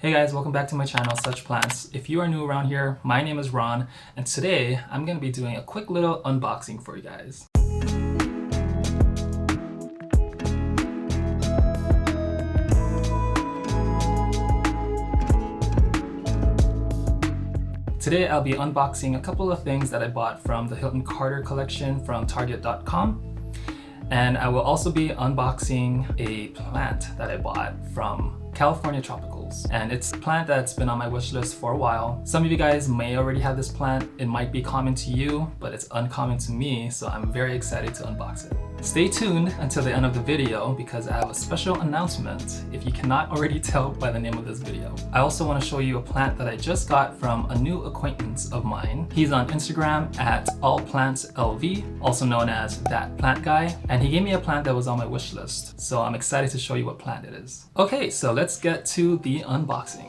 Hey guys, welcome back to my channel, Such Plants. If you are new around here, my name is Ron, and today I'm going to be doing a quick little unboxing for you guys. Today I'll be unboxing a couple of things that I bought from the Hilton Carter collection from Target.com. And I will also be unboxing a plant that I bought from California Tropicals. And it's a plant that's been on my wish list for a while. Some of you guys may already have this plant. It might be common to you, but it's uncommon to me, so I'm very excited to unbox it. Stay tuned until the end of the video because I have a special announcement if you cannot already tell by the name of this video. I also want to show you a plant that I just got from a new acquaintance of mine. He's on Instagram at allplantslv, also known as That Plant Guy, and he gave me a plant that was on my wish list. So I'm excited to show you what plant it is. Okay, so let's get to the unboxing.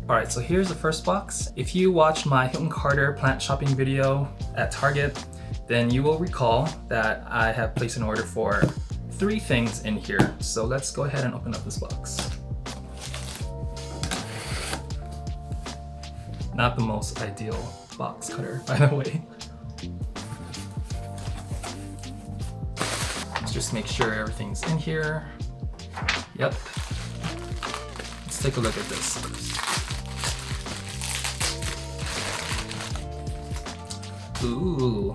Alright, so here's the first box. If you watched my Hilton Carter plant shopping video at Target, then you will recall that I have placed an order for 3 things in here. So let's go ahead and open up this box. Not the most ideal box cutter, by the way. Let's just make sure everything's in here. Yep. Let's take a look at this first. Ooh.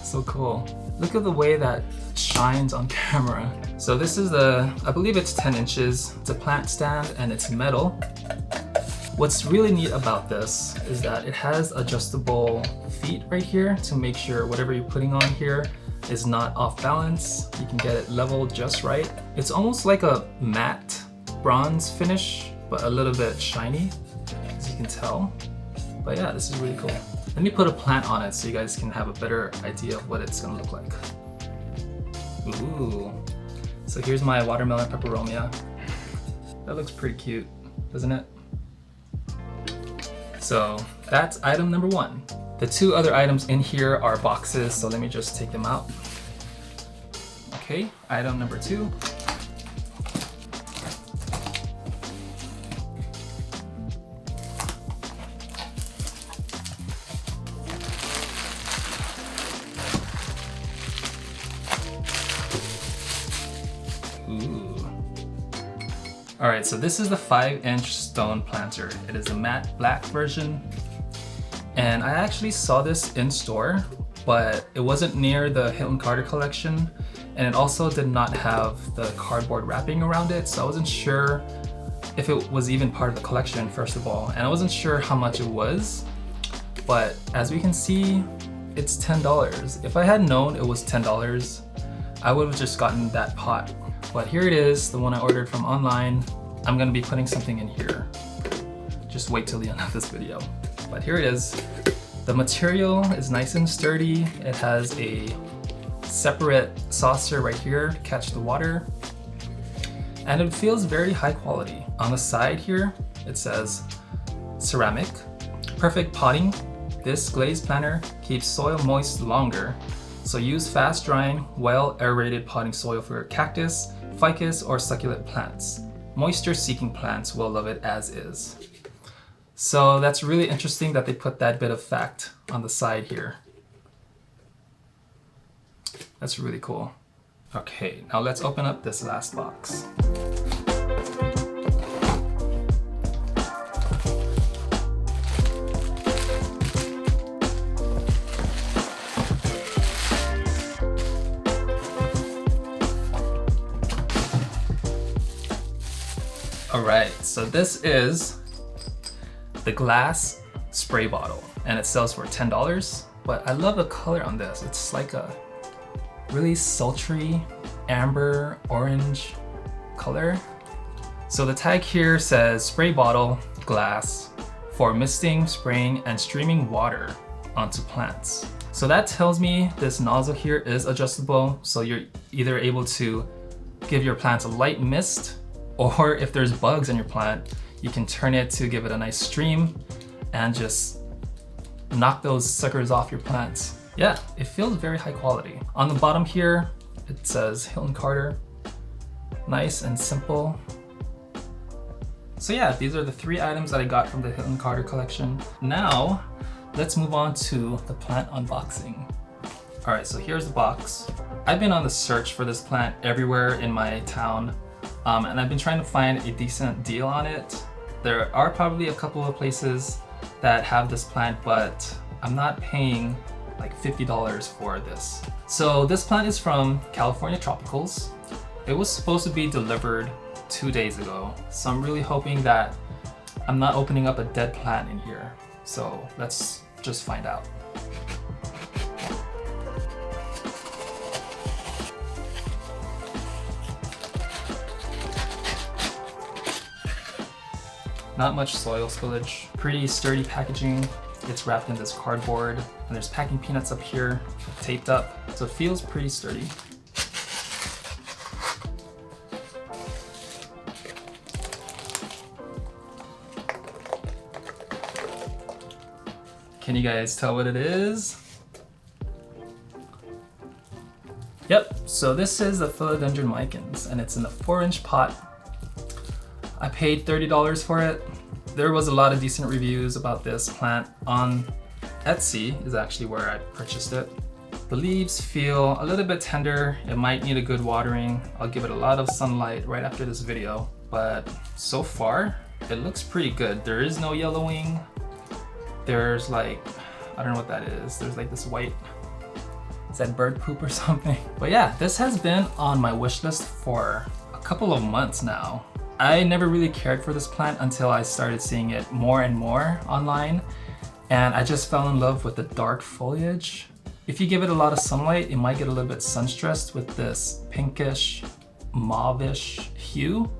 So cool. Look at the way that shines on camera. So this is I believe it's 10 inches. It's a plant stand and it's metal. What's really neat about this is that it has adjustable feet right here to make sure whatever you're putting on here is not off balance. You can get it leveled just right. It's almost like a matte bronze finish, but a little bit shiny, as you can tell. But yeah, this is really cool. Let me put a plant on it so you guys can have a better idea of what it's gonna look like. Ooh. So here's my watermelon peperomia. That looks pretty cute, doesn't it? So that's item number 1. The 2 other items in here are boxes, so let me just take them out. Okay, item number 2. Ooh. Alright, so this is the 5-inch stone planter. It is a matte black version. And I actually saw this in store, but it wasn't near the Hilton Carter collection. And it also did not have the cardboard wrapping around it, so I wasn't sure if it was even part of the collection, first of all. And I wasn't sure how much it was. But as we can see, it's $10. If I had known it was $10, I would have just gotten that pot. But here it is, the one I ordered from online. I'm gonna be putting something in here. Just wait till the end of this video. But here it is. The material is nice and sturdy. It has a separate saucer right here to catch the water. And it feels very high quality. On the side here, it says ceramic, perfect potting. This glazed planter keeps soil moist longer. So use fast drying, well aerated potting soil for cactus, ficus, or succulent plants. Moisture seeking plants will love it as is. So that's really interesting that they put that bit of fact on the side here. That's really cool. Okay, now let's open up this last box. Alright, so this is the glass spray bottle and it sells for $10, but I love the color on this. It's like a really sultry amber orange color. So the tag here says spray bottle glass for misting, spraying, and streaming water onto plants. So that tells me this nozzle here is adjustable, so you're either able to give your plants a light mist, or if there's bugs in your plant, you can turn it to give it a nice stream and just knock those suckers off your plants. Yeah, it feels very high quality. On the bottom here, it says Hilton Carter. Nice and simple. So yeah, these are the 3 items that I got from the Hilton Carter collection. Now, let's move on to the plant unboxing. All right, so here's the box. I've been on the search for this plant everywhere in my town, and I've been trying to find a decent deal on it. There are probably a couple of places that have this plant, but I'm not paying like $50 for this. So this plant is from California Tropicals. It was supposed to be delivered 2 days ago. So I'm really hoping that I'm not opening up a dead plant in here. So let's just find out. Not much soil spillage, pretty sturdy packaging. It's wrapped in this cardboard, and there's packing peanuts up here, taped up, so it feels pretty sturdy. Can you guys tell what it is? Yep, so this is the philodendron lichens, and it's in a 4-inch pot. I paid $30 for it. There was a lot of decent reviews about this plant on Etsy, is actually where I purchased it. The leaves feel a little bit tender. It might need a good watering. I'll give it a lot of sunlight right after this video, but so far it looks pretty good. There is no yellowing. There's like, I don't know what that is. There's like this white, is that bird poop or something? But yeah, this has been on my wish list for a couple of months now. I never really cared for this plant until I started seeing it more and more online, and I just fell in love with the dark foliage. If you give it a lot of sunlight, it might get a little bit sun-stressed with this pinkish, mauvish hue,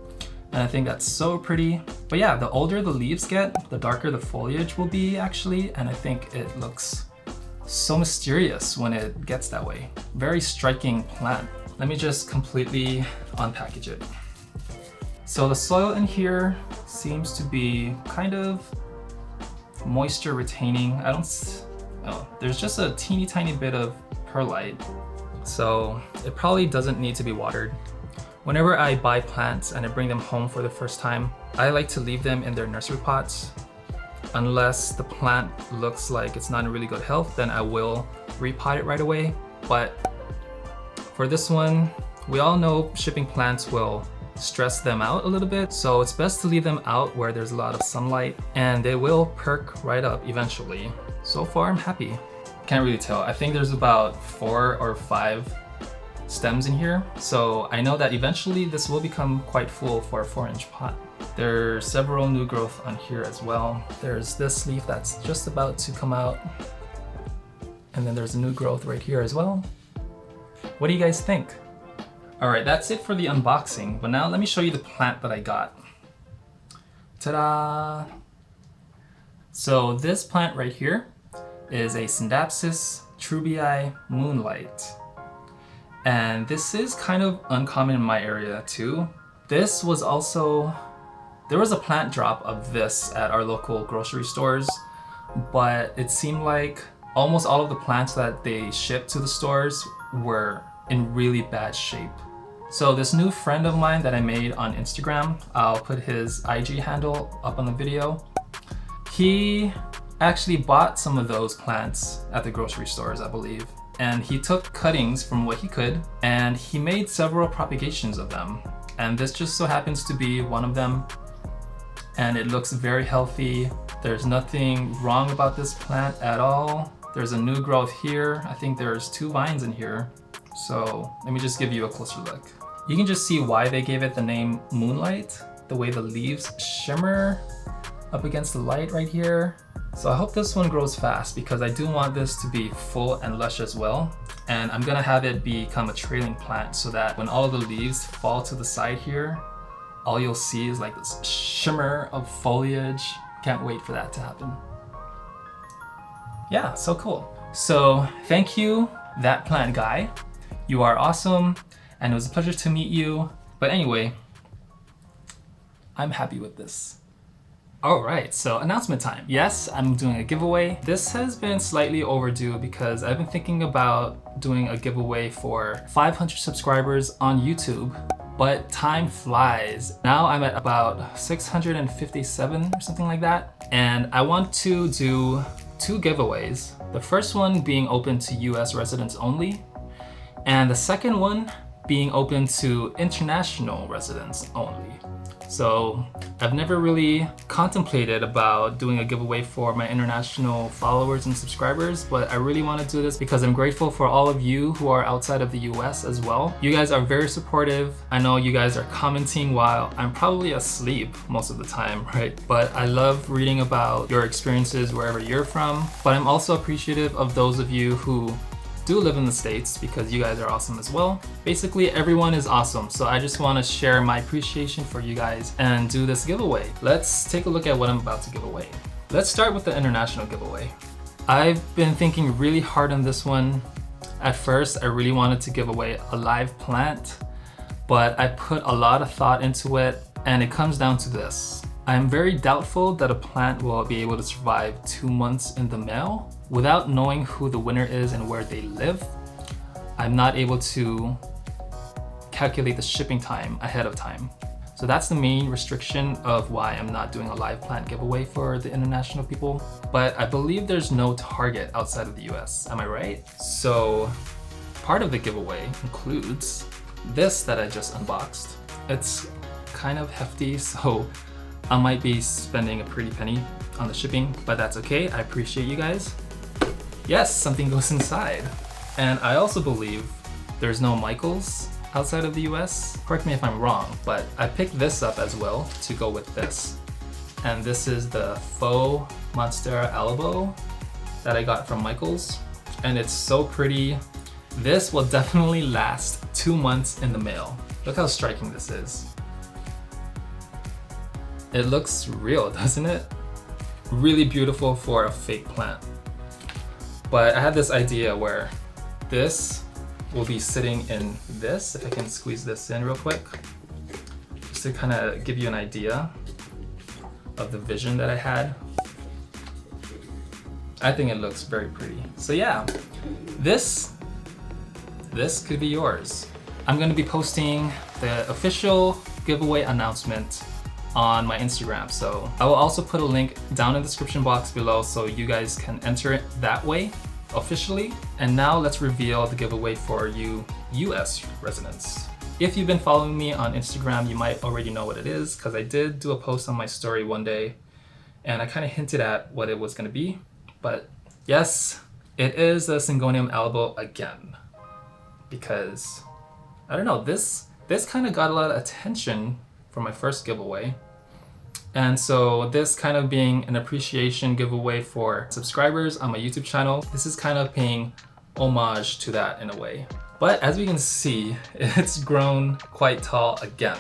and I think that's so pretty. But yeah, the older the leaves get, the darker the foliage will be actually, and I think it looks so mysterious when it gets that way. Very striking plant. Let me just completely unpackage it. So the soil in here seems to be kind of moisture retaining. There's just a teeny tiny bit of perlite. So it probably doesn't need to be watered. Whenever I buy plants and I bring them home for the first time, I like to leave them in their nursery pots. Unless the plant looks like it's not in really good health, then I will repot it right away. But for this one, we all know shipping plants will stress them out a little bit, so it's best to leave them out where there's a lot of sunlight, and they will perk right up eventually. So far I'm happy. Can't really tell. I think there's about 4 or 5 stems in here, so I know that eventually this will become quite full for a 4-inch pot. There's several new growth on here as well. There's this leaf that's just about to come out, and then there's a new growth right here as well. What do you guys think? Alright, that's it for the unboxing, but now let me show you the plant that I got. Ta-da! So this plant right here is a Scindapsus trubii moonlight. And this is kind of uncommon in my area too. This was also, there was a plant drop of this at our local grocery stores, but it seemed like almost all of the plants that they shipped to the stores were in really bad shape. So this new friend of mine that I made on Instagram, I'll put his IG handle up on the video. He actually bought some of those plants at the grocery stores, I believe. And he took cuttings from what he could, and he made several propagations of them. And this just so happens to be one of them. And it looks very healthy. There's nothing wrong about this plant at all. There's a new growth here. I think there's 2 vines in here. So let me just give you a closer look. You can just see why they gave it the name Moonlight, the way the leaves shimmer up against the light right here. So I hope this one grows fast because I do want this to be full and lush as well. And I'm gonna have it become a trailing plant so that when all of the leaves fall to the side here, all you'll see is like this shimmer of foliage. Can't wait for that to happen. Yeah, so cool. So thank you, that plant guy. You are awesome, and it was a pleasure to meet you. But anyway, I'm happy with this. All right, so announcement time. Yes, I'm doing a giveaway. This has been slightly overdue because I've been thinking about doing a giveaway for 500 subscribers on YouTube. but time flies. Now I'm at about 657 or something like that. And I want to do 2 giveaways. The first one being open to US residents only, and the second one being open to international residents only. So I've never really contemplated about doing a giveaway for my international followers and subscribers, but I really want to do this because I'm grateful for all of you who are outside of the US as well. You guys are very supportive. I know you guys are commenting while I'm probably asleep most of the time, right? But I love reading about your experiences wherever you're from. But I'm also appreciative of those of you who do live in the States because you guys are awesome as well. Basically, everyone is awesome. So I just want to share my appreciation for you guys and do this giveaway. Let's take a look at what I'm about to give away. Let's start with the international giveaway. I've been thinking really hard on this one. At first, I really wanted to give away a live plant, but I put a lot of thought into it, and it comes down to this. I'm very doubtful that a plant will be able to survive 2 months in the mail. Without knowing who the winner is and where they live, I'm not able to calculate the shipping time ahead of time. So that's the main restriction of why I'm not doing a live plant giveaway for the international people. But I believe there's no target outside of the US, am I right? So part of the giveaway includes this that I just unboxed. It's kind of hefty, so I might be spending a pretty penny on the shipping, but that's okay. I appreciate you guys. Yes, something goes inside. And I also believe there's no Michaels outside of the US. Correct me if I'm wrong, but I picked this up as well to go with this. And this is the faux Monstera Albo that I got from Michaels. And it's so pretty. This will definitely last 2 months in the mail. Look how striking this is. It looks real, doesn't it? Really beautiful for a fake plant. But I had this idea where this will be sitting in this, if I can squeeze this in real quick, just to kind of give you an idea of the vision that I had. I think it looks very pretty. So yeah, this could be yours. I'm going to be posting the official giveaway announcement on my Instagram. So I will also put a link down in the description box below so you guys can enter it that way officially. And now let's reveal the giveaway for you US residents. If you've been following me on Instagram, you might already know what it is because I did do a post on my story one day and I kind of hinted at what it was going to be. But yes, it is a Syngonium albo again, because I don't know, this kind of got a lot of attention for my first giveaway. And so this kind of being an appreciation giveaway for subscribers on my YouTube channel, this is kind of paying homage to that in a way. But as we can see, it's grown quite tall again.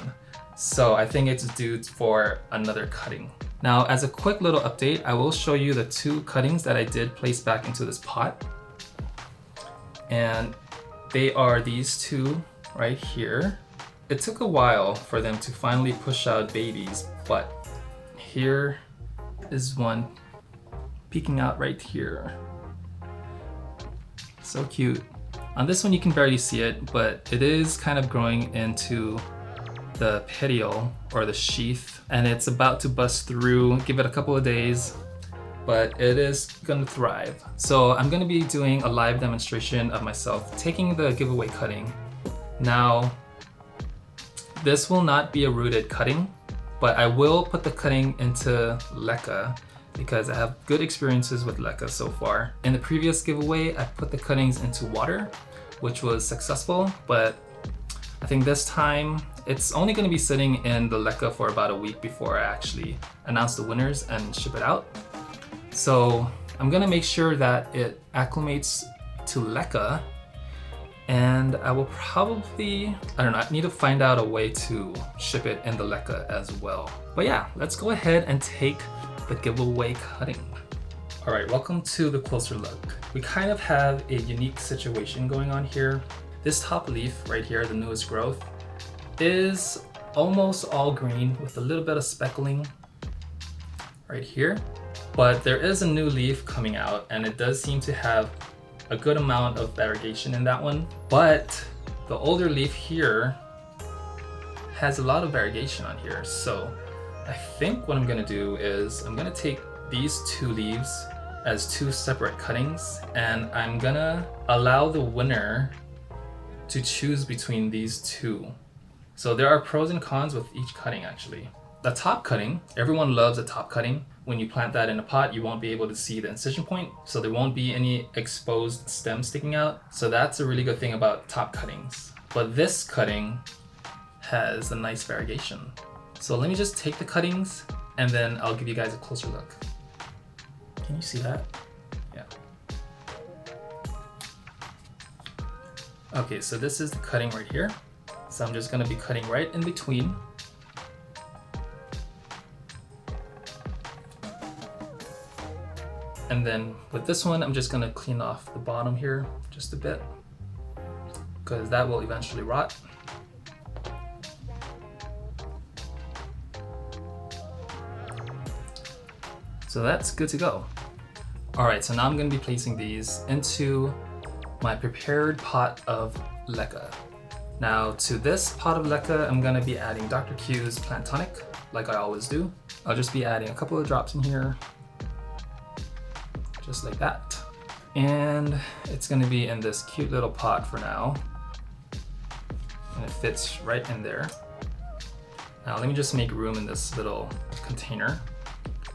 So I think it's due for another cutting. Now, as a quick little update, I will show you the 2 cuttings that I did place back into this pot. And they are these 2 right here. It took a while for them to finally push out babies, but here is one peeking out right here. So cute. On this one you can barely see it, but it is kind of growing into the petiole or the sheath, and it's about to bust through. Give it a couple of days, but it is gonna thrive. So I'm gonna be doing a live demonstration of myself taking the giveaway cutting. Now, this will not be a rooted cutting, but I will put the cutting into leca because I have good experiences with leca so far. In the previous giveaway, I put the cuttings into water, which was successful, but I think this time it's only going to be sitting in the leca for about a week before I actually announce the winners and ship it out. So I'm going to make sure that it acclimates to leca. And I will probably, I don't know, I need to find out a way to ship it in the leca as well. But yeah, let's go ahead and take the giveaway cutting. All right, welcome to the closer look. We kind of have a unique situation going on here. This top leaf right here, the newest growth, is almost all green with a little bit of speckling right here. But there is a new leaf coming out and it does seem to have a good amount of variegation in that one. But the older leaf here has a lot of variegation on here. So I think what I'm gonna do is I'm gonna take these 2 leaves as 2 separate cuttings, and I'm gonna allow the winner to choose between these 2. So there are pros and cons with each cutting actually. The top cutting, everyone loves a top cutting. When you plant that in a pot, you won't be able to see the incision point, so there won't be any exposed stem sticking out. So that's a really good thing about top cuttings. But this cutting has a nice variegation. So let me just take the cuttings and then I'll give you guys a closer look. Can you see that? Yeah. Okay, so this is the cutting right here. So I'm just gonna be cutting right in between. And then with this one, I'm just gonna clean off the bottom here just a bit, because that will eventually rot. So that's good to go. All right, so now I'm gonna be placing these into my prepared pot of leca. Now to this pot of leca, I'm gonna be adding Dr. Q's Plant Tonic, like I always do. I'll just be adding a couple of drops in here, just like that. And it's gonna be in this cute little pot for now. And it fits right in there. Now let me just make room in this little container.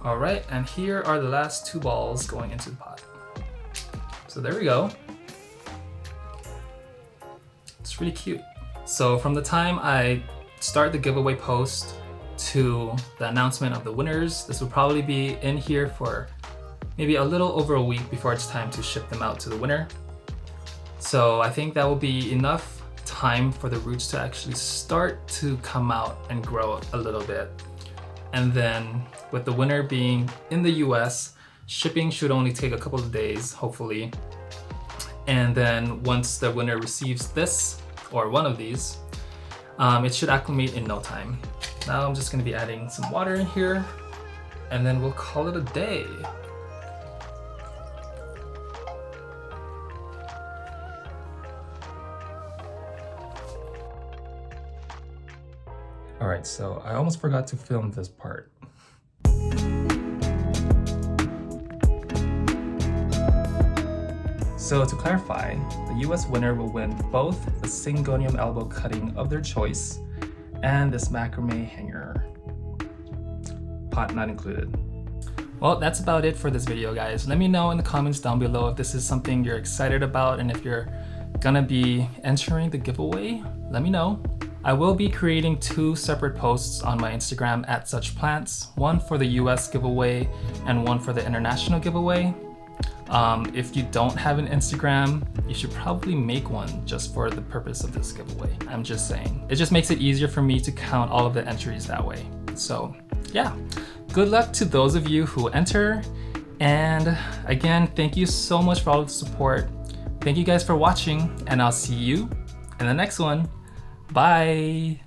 All right, and here are the last 2 balls going into the pot. So there we go. It's really cute. So from the time I start the giveaway post to the announcement of the winners, this will probably be in here for maybe a little over a week before it's time to ship them out to the winner. So I think that will be enough time for the roots to actually start to come out and grow a little bit. And then with the winner being in the US, shipping should only take a couple of days, hopefully. And then once the winner receives this, or one of these, it should acclimate in no time. Now I'm just gonna be adding some water in here, and then we'll call it a day. All right, so I almost forgot to film this part. So to clarify, the US winner will win both the Syngonium elbow cutting of their choice and this macrame hanger. Pot not included. Well, that's about it for this video, guys. Let me know in the comments down below if this is something you're excited about and if you're gonna be entering the giveaway. Let me know. I will be creating 2 separate posts on my Instagram at suchplants, one for the US giveaway and one for the international giveaway. If you don't have an Instagram, you should probably make one just for the purpose of this giveaway. I'm just saying. It just makes it easier for me to count all of the entries that way. So yeah, good luck to those of you who enter. And again, thank you so much for all of the support. Thank you guys for watching, and I'll see you in the next one. Bye.